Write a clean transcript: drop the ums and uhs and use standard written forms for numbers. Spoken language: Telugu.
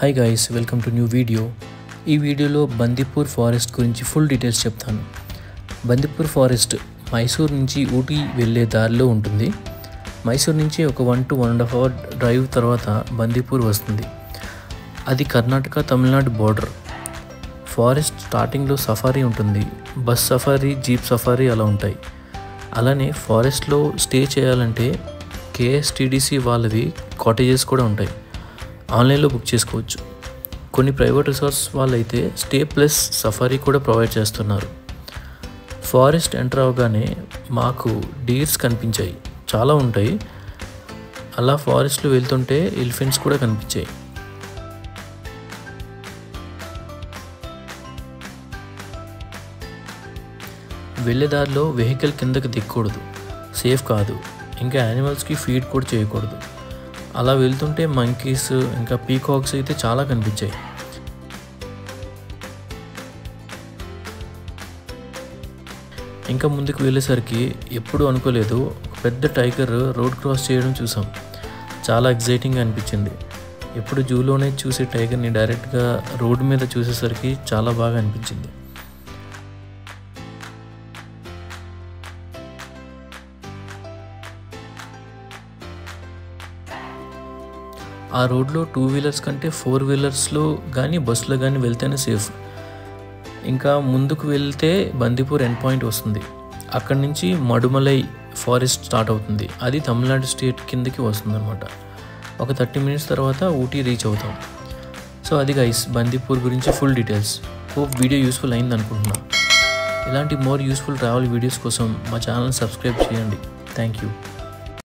Hi guys, welcome to new video. ఈ వీడియోలో బందీపూర్ ఫారెస్ట్ గురించి ఫుల్ డీటెయిల్స్ చెప్తాను. బందీపూర్ ఫారెస్ట్ మైసూర్ నుంచి ఊటీ వెళ్ళే దారిలో ఉంటుంది. మైసూర్ నుంచి ఒక 1 to 1.5 hour డ్రైవ్ తర్వాత బందీపూర్ వస్తుంది. అది కర్ణాటక తమిళనాడు బోర్డర్. ఫారెస్ట్ స్టార్టింగ్లో సఫారీ ఉంటుంది. బస్ సఫారీ, జీప్ సఫారీ అలా ఉంటాయి. అలానే ఫారెస్ట్లో స్టే చేయాలంటే KSTDC వాళ్ళవి కాటేజెస్ కూడా ఉంటాయి. ఆన్లైన్లో బుక్ చేసుకోవచ్చు. కొన్ని ప్రైవేట్ రిసార్ట్స్ వాళ్ళైతే స్టే ప్లస్ సఫారీ కూడా ప్రొవైడ్ చేస్తున్నారు. ఫారెస్ట్ ఎంటర్ అవగానే మాకు డీర్స్ కనిపించాయి, చాలా ఉంటాయి. అలా ఫారెస్ట్లో వెళ్తుంటే ఎలిఫెంట్స్ కూడా కనిపించాయి. వెళ్ళేదారిలో వెహికల్ కిందకి దిక్కకూడదు, సేఫ్ కాదు. ఇంకా యానిమల్స్కి ఫీడ్ కూడా చేయకూడదు. అలా వెళ్తుంటే మంకీస్ ఇంకా పీకాక్స్ అయితే చాలా కనిపించాయి. ఇంకా ముందుకు వెళ్ళేసరికి ఎప్పుడు అనుకోలేదు పెద్ద టైగర్ రోడ్ క్రాస్ చేయడం చూసాం. చాలా ఎగ్జైటింగ్గా అనిపించింది. ఎప్పుడు జూలోనే చూసే టైగర్ని డైరెక్ట్గా రోడ్డు మీద చూసేసరికి చాలా బాగా అనిపించింది. ఆ రోడ్లో 2 వీలర్స్ కంటే 4 వీలర్స్లో కానీ బస్సులో కానీ వెళ్తేనే సేఫ్. ఇంకా ముందుకు వెళ్తే బందీపూర్ ఎండ్ పాయింట్ వస్తుంది. అక్కడి నుంచి మడుమలై ఫారెస్ట్ స్టార్ట్ అవుతుంది. అది తమిళనాడు స్టేట్ కిందకి వస్తుంది అనమాట. ఒక 30 minutes తర్వాత ఊటీ రీచ్ అవుతాం. సో అది గైస్ బందీపూర్ గురించి full details. Hope video useful అయింది అనుకుంటున్నా. ఇలాంటి మోర్ యూస్ఫుల్ ట్రావెల్ వీడియోస్ కోసం మా ఛానల్ సబ్స్క్రైబ్ చేయండి. Thank you.